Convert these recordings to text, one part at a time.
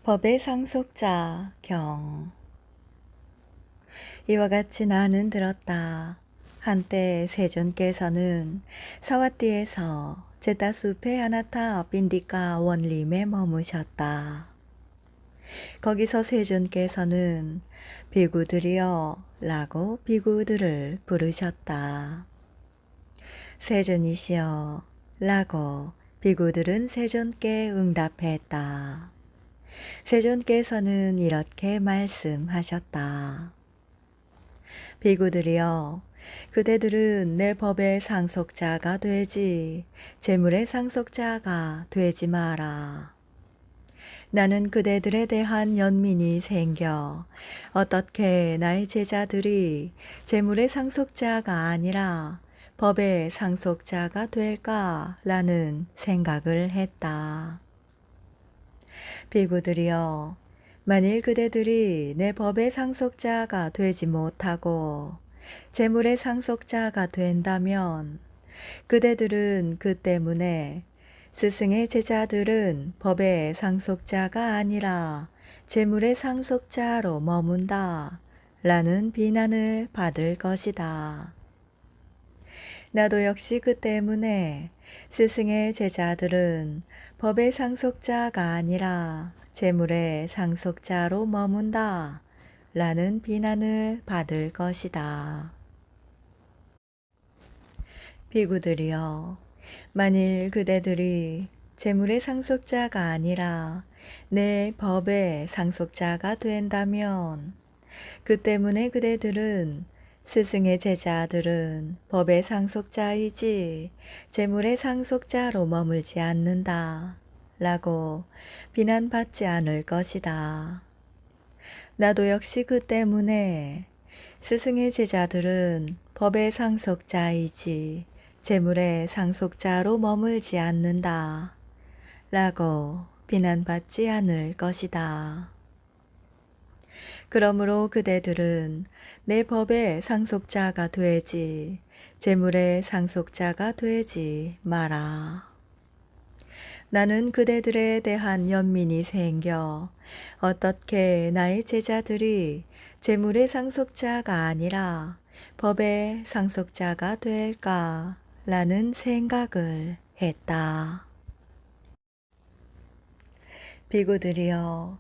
법의 상속자 경. 이와 같이 나는 들었다. 한때 세존께서는 사와띠에서 제타숲의 하나타 빈디카 원림에 머무셨다. 거기서 세존께서는 비구들이여 라고 비구들을 부르셨다. 세존이시여 라고 비구들은 세존께 응답했다. 세존께서는 이렇게 말씀하셨다. 비구들이여, 그대들은 내 법의 상속자가 되지 재물의 상속자가 되지 마라. 나는 그대들에 대한 연민이 생겨 어떻게 나의 제자들이 재물의 상속자가 아니라 법의 상속자가 될까라는 생각을 했다. 비구들이여, 만일 그대들이 내 법의 상속자가 되지 못하고 재물의 상속자가 된다면 그대들은 그 때문에 스승의 제자들은 법의 상속자가 아니라 재물의 상속자로 머문다 라는 비난을 받을 것이다. 나도 역시 그 때문에 스승의 제자들은 법의 상속자가 아니라 재물의 상속자로 머문다 라는 비난을 받을 것이다. 비구들이여, 만일 그대들이 재물의 상속자가 아니라 내 법의 상속자가 된다면 그 때문에 그대들은 스승의 제자들은 법의 상속자이지 재물의 상속자로 머물지 않는다 라고 비난받지 않을 것이다. 나도 역시 그 때문에 스승의 제자들은 법의 상속자이지 재물의 상속자로 머물지 않는다 라고 비난받지 않을 것이다. 그러므로 그대들은 내 법의 상속자가 되지 재물의 상속자가 되지 마라. 나는 그대들에 대한 연민이 생겨 어떻게 나의 제자들이 재물의 상속자가 아니라 법의 상속자가 될까 라는 생각을 했다. 비구들이여,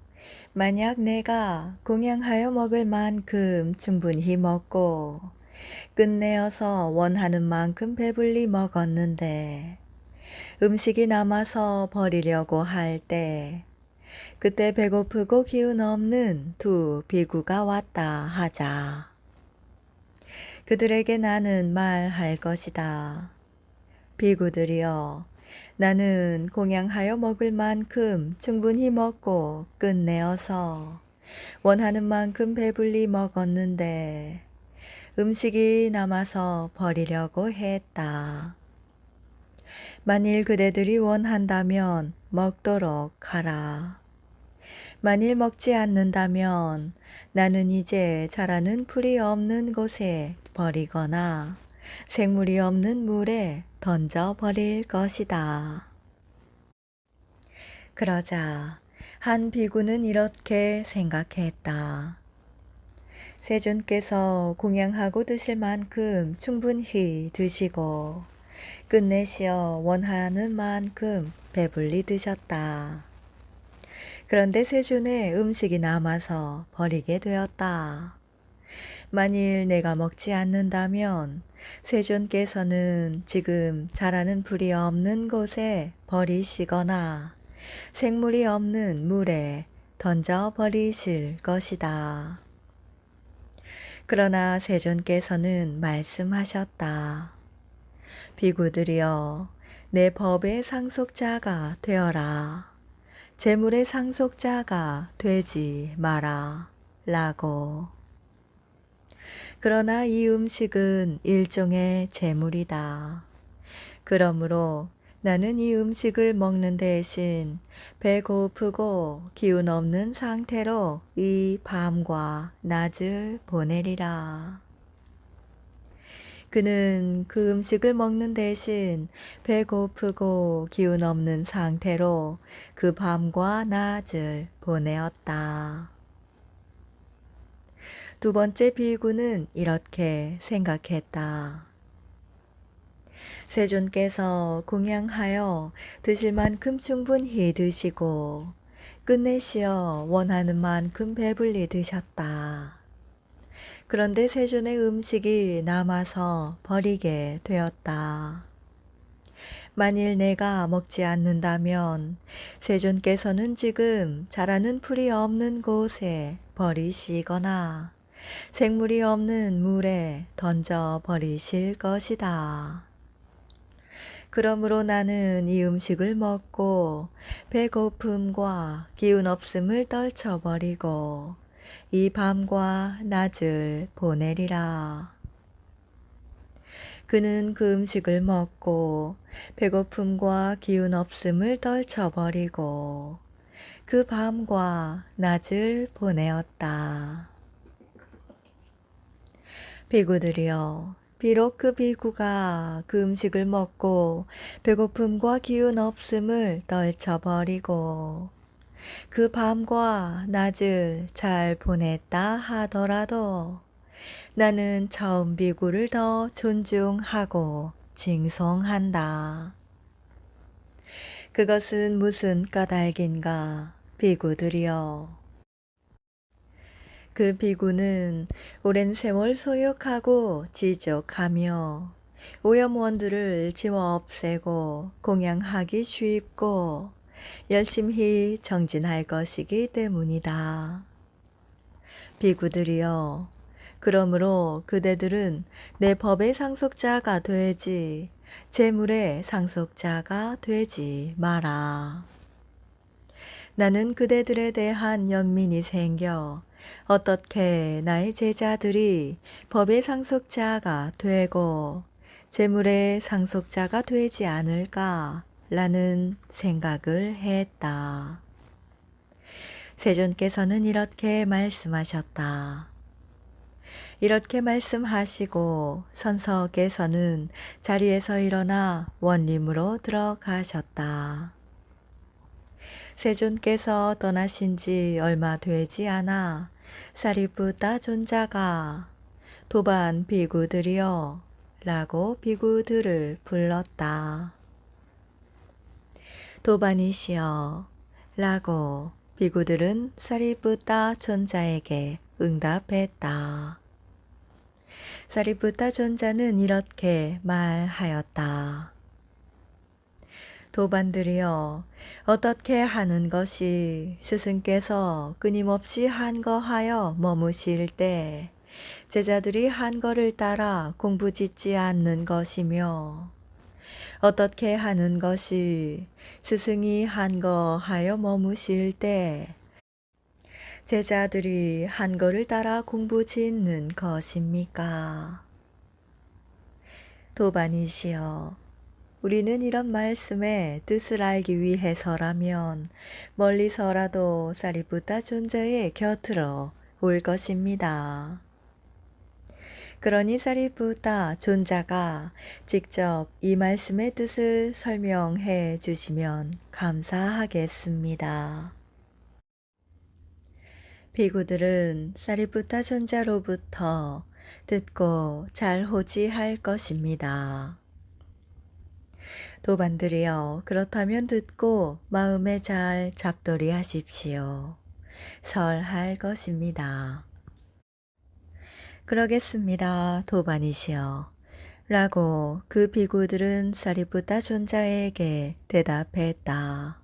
만약 내가 공양하여 먹을 만큼 충분히 먹고 끝내어서 원하는 만큼 배불리 먹었는데 음식이 남아서 버리려고 할 때 그때 배고프고 기운 없는 두 비구가 왔다 하자. 그들에게 나는 말할 것이다. 비구들이여, 나는 공양하여 먹을 만큼 충분히 먹고 끝내어서 원하는 만큼 배불리 먹었는데 음식이 남아서 버리려고 했다. 만일 그대들이 원한다면 먹도록 하라. 만일 먹지 않는다면 나는 이제 자라는 풀이 없는 곳에 버리거나 생물이 없는 물에 던져 버릴 것이다. 그러자 한 비구는 이렇게 생각했다. 세존께서 공양하고 드실 만큼 충분히 드시고 끝내시어 원하는 만큼 배불리 드셨다. 그런데 세존의 음식이 남아서 버리게 되었다. 만일 내가 먹지 않는다면 세존께서는 지금 자라는 풀이 없는 곳에 버리시거나 생물이 없는 물에 던져 버리실 것이다. 그러나 세존께서는 말씀하셨다. 비구들이여, 내 법의 상속자가 되어라. 재물의 상속자가 되지 마라 라고. 그러나 이 음식은 일종의 재물이다. 그러므로 나는 이 음식을 먹는 대신 배고프고 기운 없는 상태로 이 밤과 낮을 보내리라. 그는 그 음식을 먹는 대신 배고프고 기운 없는 상태로 그 밤과 낮을 보내었다. 두 번째 비구는 이렇게 생각했다. 세존께서 공양하여 드실 만큼 충분히 드시고 끝내시어 원하는 만큼 배불리 드셨다. 그런데 세존의 음식이 남아서 버리게 되었다. 만일 내가 먹지 않는다면 세존께서는 지금 자라는 풀이 없는 곳에 버리시거나 생물이 없는 물에 던져 버리실 것이다. 그러므로 나는 이 음식을 먹고 배고픔과 기운 없음을 떨쳐버리고 이 밤과 낮을 보내리라. 그는 그 음식을 먹고 배고픔과 기운 없음을 떨쳐버리고 그 밤과 낮을 보내었다. 비구들이여, 비록 그 비구가 그 음식을 먹고 배고픔과 기운 없음을 떨쳐버리고 그 밤과 낮을 잘 보냈다 하더라도 나는 처음 비구를 더 존중하고 징송한다. 그것은 무슨 까닭인가, 비구들이여. 그 비구는 오랜 세월 소욕하고 지족하며 오염원들을 지워 없애고 공양하기 쉽고 열심히 정진할 것이기 때문이다. 비구들이여, 그러므로 그대들은 내 법의 상속자가 되지 재물의 상속자가 되지 마라. 나는 그대들에 대한 연민이 생겨 어떻게 나의 제자들이 법의 상속자가 되고 재물의 상속자가 되지 않을까 라는 생각을 했다. 세존께서는 이렇게 말씀하셨다. 이렇게 말씀하시고 선서께서는 자리에서 일어나 원림으로 들어가셨다. 세존께서 떠나신 지 얼마 되지 않아 사리푸타 존자가 도반 비구들이여 라고 비구들을 불렀다. 도반이시여 라고 비구들은 사리푸타 존자에게 응답했다. 사리푸타 존자는 이렇게 말하였다. 도반들이여, 어떻게 하는 것이 스승께서 끊임없이 한거하여 머무실 때 제자들이 한거를 따라 공부짓지 않는 것이며 어떻게 하는 것이 스승이 한거하여 머무실 때 제자들이 한거를 따라 공부짓는 것입니까? 도반이시여, 우리는 이런 말씀의 뜻을 알기 위해서라면 멀리서라도 사리푸타 존자의 곁으로 올 것입니다. 그러니 사리푸타 존자가 직접 이 말씀의 뜻을 설명해 주시면 감사하겠습니다. 비구들은 사리푸타 존자로부터 듣고 잘 호지할 것입니다. 도반들이여, 그렇다면 듣고 마음에 잘 잡돌이 하십시오. 설할 것입니다. 그러겠습니다, 도반이시여. 라고 그 비구들은 사리푸타 존자에게 대답했다.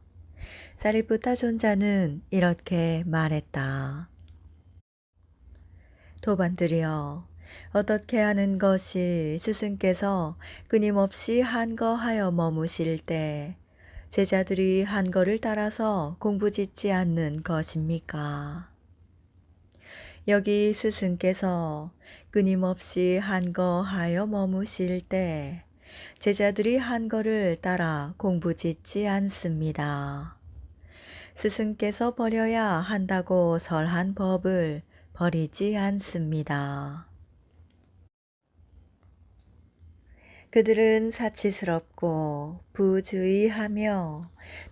사리푸타 존자는 이렇게 말했다. 도반들이여, 어떻게 하는 것이 스승께서 끊임없이 한거하여 머무실 때 제자들이 한거를 따라서 공부짓지 않는 것입니까? 여기 스승께서 끊임없이 한거하여 머무실 때 제자들이 한거를 따라 공부짓지 않습니다. 스승께서 버려야 한다고 설한 법을 버리지 않습니다. 그들은 사치스럽고 부주의하며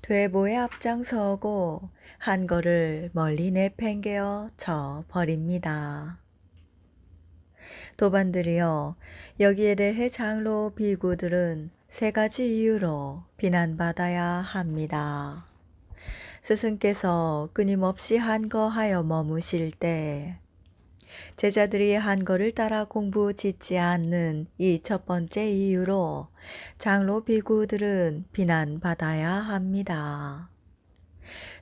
퇴보에 앞장서고 한 걸을 멀리 내팽개어 쳐 버립니다. 도반들이여, 여기에 대해 장로 비구들은 세 가지 이유로 비난받아야 합니다. 스승께서 끊임없이 한거하여 머무실 때 제자들이 한거를 따라 공부 짓지 않는 이 첫 번째 이유로 장로 비구들은 비난받아야 합니다.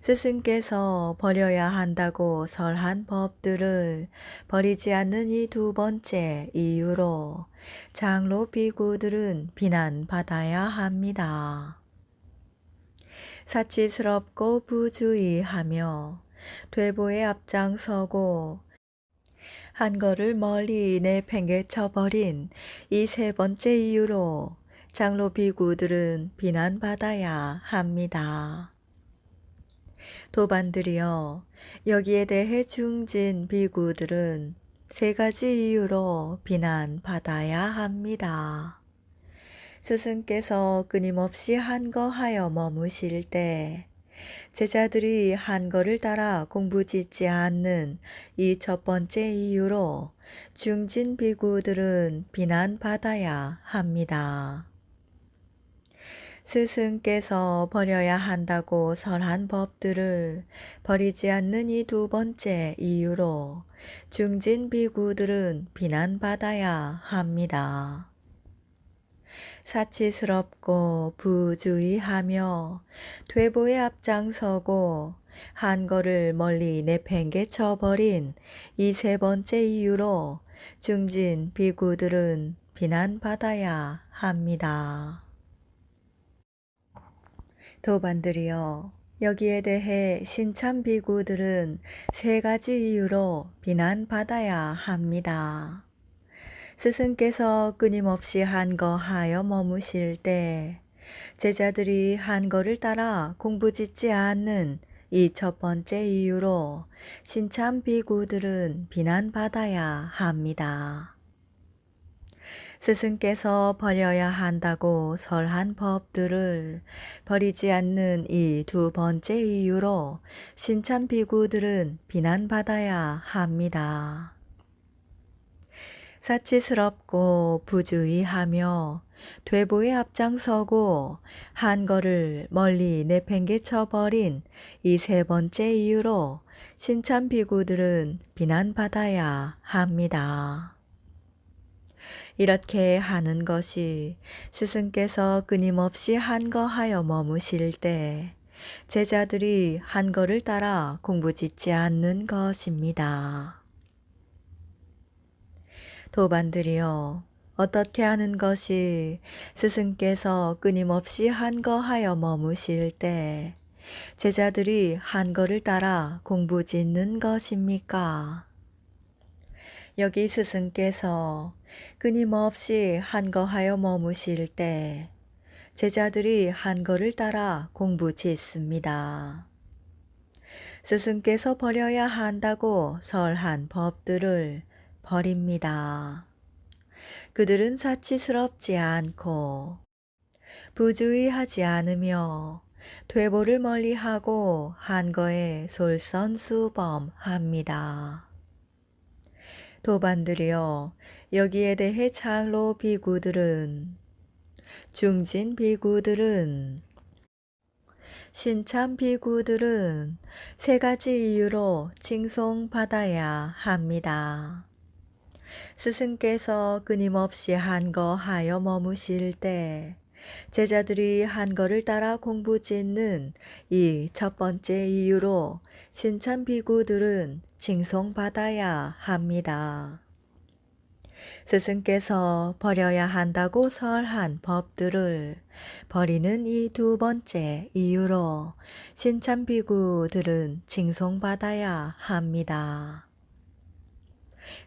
스승께서 버려야 한다고 설한 법들을 버리지 않는 이 두 번째 이유로 장로 비구들은 비난받아야 합니다. 사치스럽고 부주의하며 퇴보에 앞장서고 한 걸을 멀리 내팽개쳐 버린 이 세 번째 이유로 장로 비구들은 비난받아야 합니다. 도반들이여, 여기에 대해 중진 비구들은 세 가지 이유로 비난받아야 합니다. 스승께서 끊임없이 한거하여 머무실 때 제자들이 한거를 따라 공부 짓지 않는 이 첫 번째 이유로 중진 비구들은 비난받아야 합니다. 스승께서 버려야 한다고 설한 법들을 버리지 않는 이 두 번째 이유로 중진 비구들은 비난받아야 합니다. 사치스럽고 부주의하며 퇴보에 앞장서고 한 걸을 멀리 내팽개쳐 버린 이 세 번째 이유로 중진 비구들은 비난받아야 합니다. 도반들이여, 여기에 대해 신참 비구들은 세 가지 이유로 비난받아야 합니다. 스승께서 끊임없이 한거하여 머무실 때 제자들이 한거를 따라 공부 짓지 않는 이 첫 번째 이유로 신참 비구들은 비난받아야 합니다. 스승께서 버려야 한다고 설한 법들을 버리지 않는 이 두 번째 이유로 신참 비구들은 비난받아야 합니다. 사치스럽고 부주의하며 퇴보에 앞장서고 한 걸을 멀리 내팽개쳐 버린 이 세 번째 이유로 신참 비구들은 비난받아야 합니다. 이렇게 하는 것이 스승께서 끊임없이 한거하여 머무실 때 제자들이 한거를 따라 공부 짓지 않는 것입니다. 도반들이여, 어떻게 하는 것이 스승께서 끊임없이 한거하여 머무실 때 제자들이 한거를 따라 공부 짓는 것입니까? 여기 스승께서 끊임없이 한거하여 머무실 때 제자들이 한거를 따라 공부 짓습니다. 스승께서 버려야 한다고 설한 법들을 버립니다. 그들은 사치스럽지 않고 부주의하지 않으며 퇴보를 멀리하고 한거에 솔선수범합니다. 도반들이여, 여기에 대해 장로 비구들은 중진 비구들은 신참 비구들은 세 가지 이유로 칭송받아야 합니다. 스승께서 끊임없이 한거하여 머무실 때 제자들이 한거를 따라 공부 짓는 이 첫 번째 이유로 신참 비구들은 칭송받아야 합니다. 스승께서 버려야 한다고 설한 법들을 버리는 이 두 번째 이유로 신참 비구들은 칭송받아야 합니다.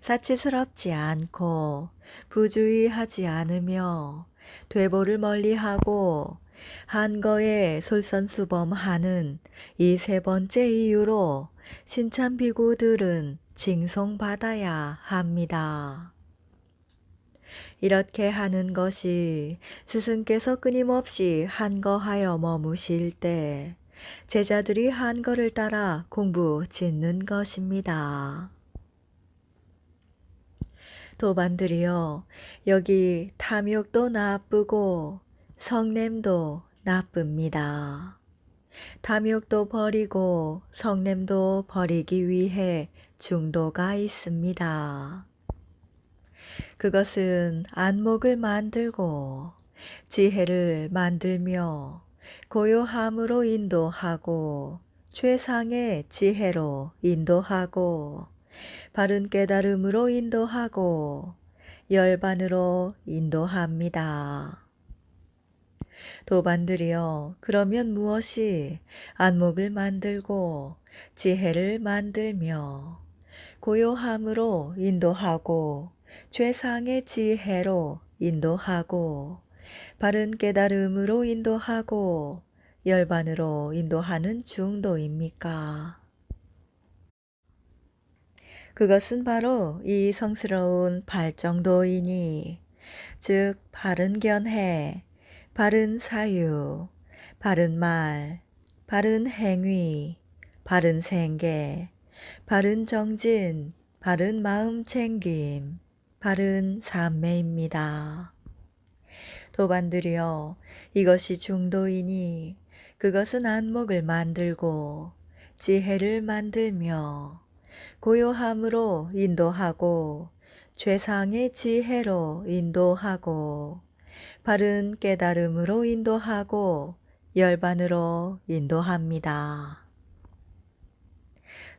사치스럽지 않고 부주의하지 않으며 퇴보를 멀리하고 한거에 솔선수범하는 이 세 번째 이유로 신참 비구들은 칭송받아야 합니다. 이렇게 하는 것이 스승께서 끊임없이 한거하여 머무실 때 제자들이 한거를 따라 공부 짓는 것입니다. 도반들이여, 여기 탐욕도 나쁘고 성냄도 나쁩니다. 탐욕도 버리고 성냄도 버리기 위해 중도가 있습니다. 그것은 안목을 만들고 지혜를 만들며 고요함으로 인도하고 최상의 지혜로 인도하고 바른 깨달음으로 인도하고 열반으로 인도합니다. 도반들이여, 그러면 무엇이 안목을 만들고 지혜를 만들며 고요함으로 인도하고 최상의 지혜로 인도하고 바른 깨달음으로 인도하고 열반으로 인도하는 중도입니까? 그것은 바로 이 성스러운 발정도이니, 즉 바른 견해, 바른 사유, 바른 말, 바른 행위, 바른 생계, 바른 정진, 바른 마음 챙김, 바른 삼매입니다. 도반들이여, 이것이 중도이니 그것은 안목을 만들고 지혜를 만들며 고요함으로 인도하고 최상의 지혜로 인도하고 바른 깨달음으로 인도하고 열반으로 인도합니다.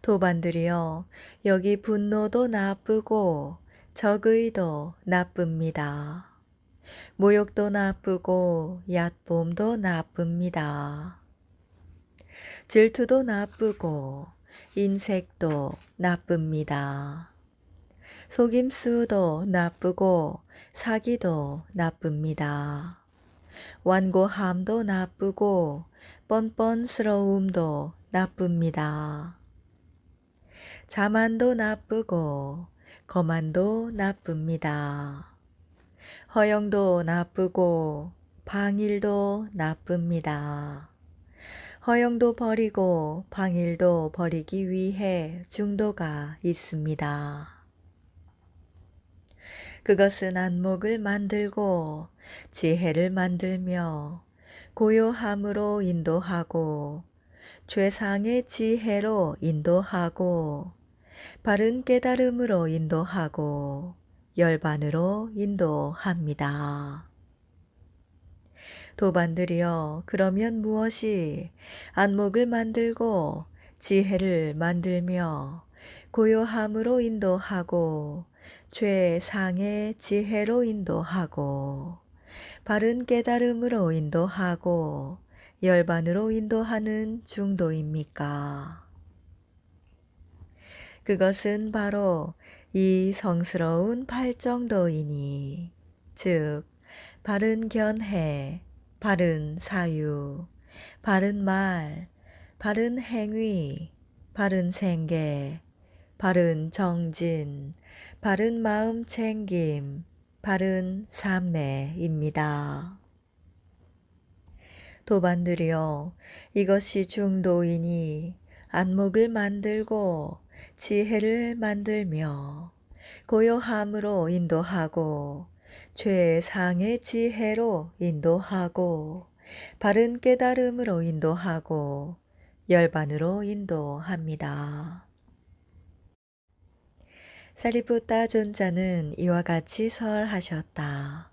도반들이여, 여기 분노도 나쁘고 적의도 나쁩니다. 모욕도 나쁘고 얕봄도 나쁩니다. 질투도 나쁘고 인색도 나쁩니다. 속임수도 나쁘고 사기도 나쁩니다. 완고함도 나쁘고 뻔뻔스러움도 나쁩니다. 자만도 나쁘고 거만도 나쁩니다. 허영도 나쁘고 방일도 나쁩니다. 허영도 버리고 방일도 버리기 위해 중도가 있습니다. 그것은 안목을 만들고 지혜를 만들며 고요함으로 인도하고 최상의 지혜로 인도하고 바른 깨달음으로 인도하고 열반으로 인도합니다. 도반들이여, 그러면 무엇이 안목을 만들고 지혜를 만들며 고요함으로 인도하고 최상의 지혜로 인도하고 바른 깨달음으로 인도하고 열반으로 인도하는 중도입니까? 그것은 바로 이 성스러운 팔정도이니, 즉 바른 견해, 바른 사유, 바른 말, 바른 행위, 바른 생계, 바른 정진, 바른 마음 챙김, 바른 삼매입니다. 도반들이여, 이것이 중도이니 안목을 만들고 지혜를 만들며 고요함으로 인도하고 최상의 지혜로 인도하고 바른 깨달음으로 인도하고 열반으로 인도합니다. 사리푸타 존자는 이와 같이 설하셨다.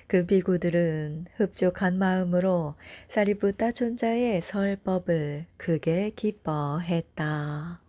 그 비구들은 흡족한 마음으로 사리푸타 존자의 설법을 크게 기뻐했다.